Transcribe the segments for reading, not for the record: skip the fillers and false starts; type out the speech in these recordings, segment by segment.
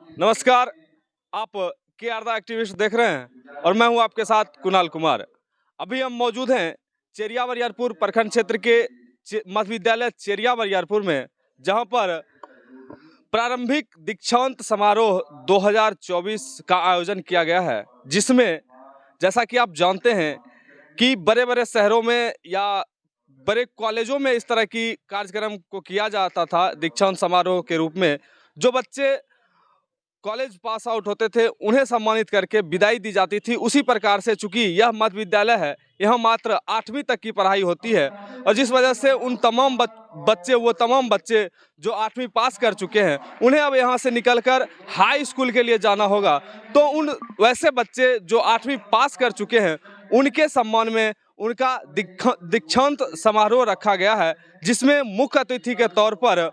नमस्कार, आप के आर द एक्टिविस्ट देख रहे हैं और मैं हूं आपके साथ कुणाल कुमार। अभी हम मौजूद हैं चेरिया बरियारपुर प्रखंड क्षेत्र के मध्य विद्यालय चेरिया बरियारपुर में, जहां पर प्रारंभिक दीक्षांत समारोह 2024 का आयोजन किया गया है, जिसमें जैसा कि आप जानते हैं कि बड़े बड़े शहरों में या बड़े कॉलेजों में इस तरह की कार्यक्रम को किया जाता था दीक्षांत समारोह के रूप में। जो बच्चे कॉलेज पास आउट होते थे उन्हें सम्मानित करके विदाई दी जाती थी। उसी प्रकार से चूंकि यह मध्य विद्यालय है, यहाँ मात्र 8वीं तक की पढ़ाई होती है और जिस वजह से उन तमाम बच्चे जो 8वीं पास कर चुके हैं उन्हें अब यहाँ से निकलकर हाई स्कूल के लिए जाना होगा। तो उन वैसे बच्चे जो 8वीं पास कर चुके हैं उनके सम्मान में उनका दीक्षांत समारोह रखा गया है, जिसमें मुख्य अतिथि के तौर पर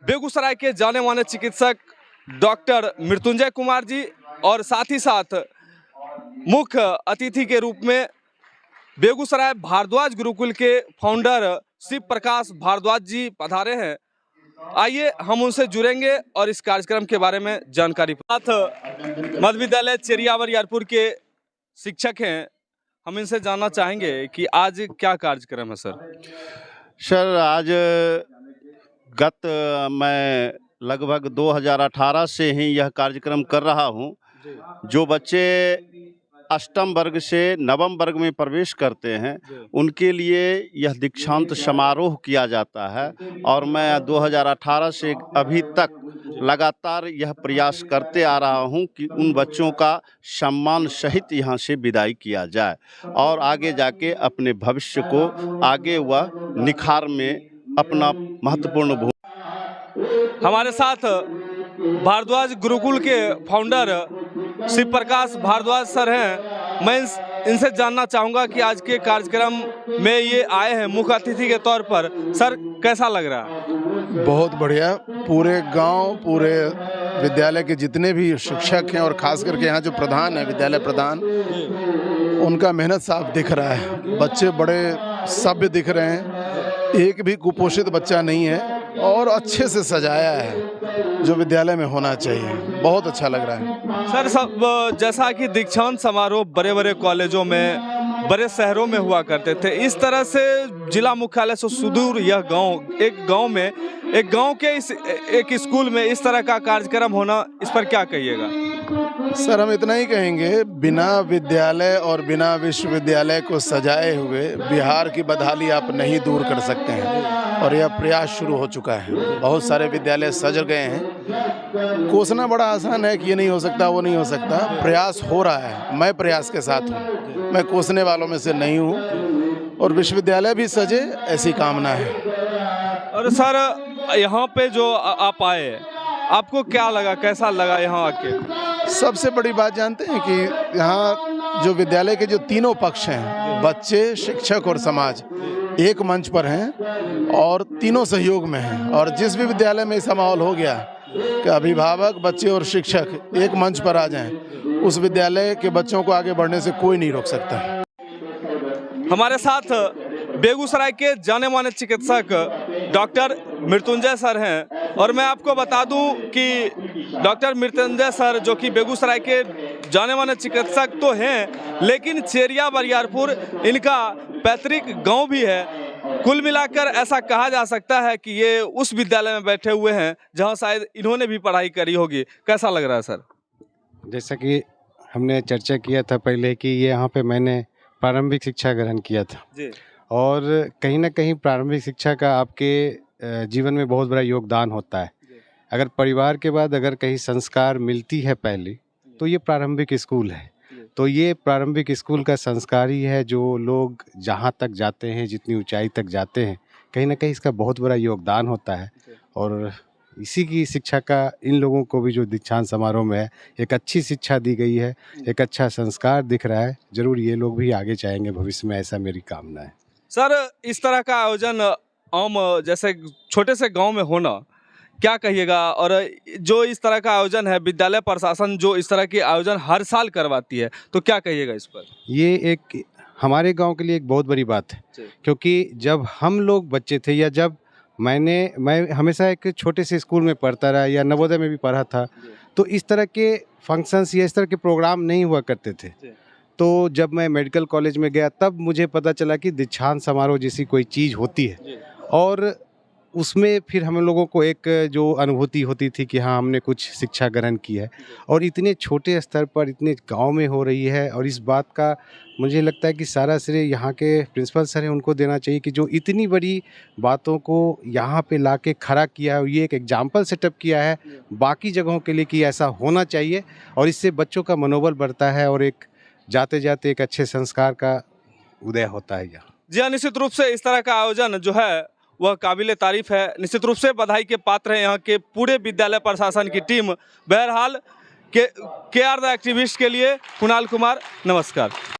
बेगूसराय के जाने माने चिकित्सक डॉक्टर मृत्युंजय कुमार जी और साथ ही साथ मुख्य अतिथि के रूप में बेगूसराय भारद्वाज गुरुकुल के फाउंडर शिव प्रकाश भारद्वाज जी पधारे हैं। आइए हम उनसे जुड़ेंगे और इस कार्यक्रम के बारे में जानकारी। साथ मध्य विद्यालय चेरिया बरियारपुर के शिक्षक हैं, हम इनसे जानना चाहेंगे कि आज क्या कार्यक्रम है सर। आज मैं लगभग 2018 से ही यह कार्यक्रम कर रहा हूं। जो बच्चे अष्टम वर्ग से नवम वर्ग में प्रवेश करते हैं उनके लिए यह दीक्षांत समारोह किया जाता है और मैं 2018 से अभी तक लगातार यह प्रयास करते आ रहा हूं कि उन बच्चों का सम्मान सहित यहां से विदाई किया जाए और आगे जाके अपने भविष्य को आगे वह निखार में अपना महत्वपूर्ण भूमिका। हमारे साथ भारद्वाज गुरुकुल के फाउंडर शिव प्रकाश भारद्वाज सर हैं। मैं इनसे जानना चाहूँगा कि आज के कार्यक्रम में ये आए हैं मुख्य अतिथि के तौर पर। सर, कैसा लग रहा है? बहुत बढ़िया। पूरे गांव, पूरे विद्यालय के जितने भी शिक्षक हैं और खास करके यहाँ जो प्रधान है, विद्यालय प्रधान, उनका मेहनत साफ दिख रहा है। बच्चे बड़े सभ्य दिख रहे हैं, एक भी कुपोषित बच्चा नहीं है और अच्छे से सजाया है जो विद्यालय में होना चाहिए। बहुत अच्छा लग रहा है सर। सब जैसा कि दीक्षांत समारोह बड़े बड़े कॉलेजों में, बड़े शहरों में हुआ करते थे, इस तरह से जिला मुख्यालय से सुदूर यह एक गांव के एक स्कूल में इस तरह का कार्यक्रम होना, इस पर क्या कहिएगा? सर, हम इतना ही कहेंगे, बिना विद्यालय और बिना विश्वविद्यालय को सजाए हुए बिहार की बदहाली आप नहीं दूर कर सकते हैं और यह प्रयास शुरू हो चुका है। बहुत सारे विद्यालय सज गए हैं। कोसना बड़ा आसान है कि ये नहीं हो सकता, वो नहीं हो सकता। प्रयास हो रहा है, मैं प्रयास के साथ हूँ, मैं कोसने वालों में से नहीं हूँ और विश्वविद्यालय भी सजे, ऐसी कामना है। और सर, यहाँ पे जो आप आए, आपको क्या लगा, कैसा लगा यहाँ आके? सबसे बड़ी बात जानते हैं कि यहाँ जो विद्यालय के जो तीनों पक्ष हैं, बच्चे, शिक्षक और समाज, एक मंच पर हैं और तीनों सहयोग में हैं। और जिस भी विद्यालय में ऐसा माहौल हो गया कि अभिभावक, बच्चे और शिक्षक एक मंच पर आ जाएं, उस विद्यालय के बच्चों को आगे बढ़ने से कोई नहीं रोक सकता। हमारे साथ बेगूसराय के जाने माने चिकित्सक डॉक्टर मृत्युंजय सर हैं और मैं आपको बता दूं कि डॉक्टर मृत्युंजय सर, जो कि बेगूसराय के जाने माने चिकित्सक तो हैं, लेकिन चेरिया बरियारपुर इनका पैतृक गांव भी है। कुल मिलाकर ऐसा कहा जा सकता है कि ये उस विद्यालय में बैठे हुए हैं जहां शायद इन्होंने भी पढ़ाई करी होगी। कैसा लग रहा है सर? जैसा कि हमने चर्चा किया था पहले कि ये यहाँ पे मैंने प्रारंभिक शिक्षा ग्रहण किया था जी। और कहीं ना कहीं प्रारंभिक शिक्षा का आपके जीवन में बहुत बड़ा योगदान होता है। अगर परिवार के बाद अगर कहीं संस्कार मिलती है पहली, तो ये प्रारंभिक स्कूल है। तो ये प्रारंभिक स्कूल का संस्कार ही है जो लोग जहाँ तक जाते हैं, जितनी ऊंचाई तक जाते हैं, कहीं ना कहीं इसका बहुत बड़ा योगदान होता है। और इसी की शिक्षा का इन लोगों को भी जो दीक्षांत समारोह में है, एक अच्छी शिक्षा दी गई है, एक अच्छा संस्कार दिख रहा है। जरूर ये लोग भी आगे जाएंगे भविष्य में, ऐसा मेरी कामना है। सर, इस तरह का आयोजन आम जैसे छोटे से गांव में होना, क्या कहिएगा? और जो इस तरह का आयोजन है, विद्यालय प्रशासन जो इस तरह के आयोजन हर साल करवाती है, तो क्या कहिएगा इस पर? ये एक हमारे गांव के लिए एक बहुत बड़ी बात है, क्योंकि जब हम लोग बच्चे थे या जब मैं हमेशा एक छोटे से स्कूल में पढ़ता रहा या नवोदय में भी पढ़ा था, तो इस तरह के फंक्शंस या इस तरह के प्रोग्राम नहीं हुआ करते थे। तो जब मैं मेडिकल कॉलेज में गया तब मुझे पता चला कि दीक्षांत समारोह जैसी कोई चीज़ होती है, और उसमें फिर हम लोगों को एक जो अनुभूति होती थी कि हाँ, हमने कुछ शिक्षा ग्रहण की है, और इतने छोटे स्तर पर इतने गांव में हो रही है। और इस बात का मुझे लगता है कि सारा श्रेय यहाँ के प्रिंसिपल सर हैं, उनको देना चाहिए कि जो इतनी बड़ी बातों को यहाँ पे लाके खड़ा किया है, ये एक एग्जाम्पल सेटअप किया है बाकी जगहों के लिए कि ऐसा होना चाहिए, और इससे बच्चों का मनोबल बढ़ता है और एक जाते जाते एक अच्छे संस्कार का उदय होता है यहाँ। जी हाँ, निश्चित रूप से इस तरह का आयोजन जो है वह काबिले तारीफ है। निश्चित रूप से बधाई के पात्र है यहाँ के पूरे विद्यालय प्रशासन की टीम। बहरहाल के आर द एक्टिविस्ट के लिए कुणाल कुमार, नमस्कार।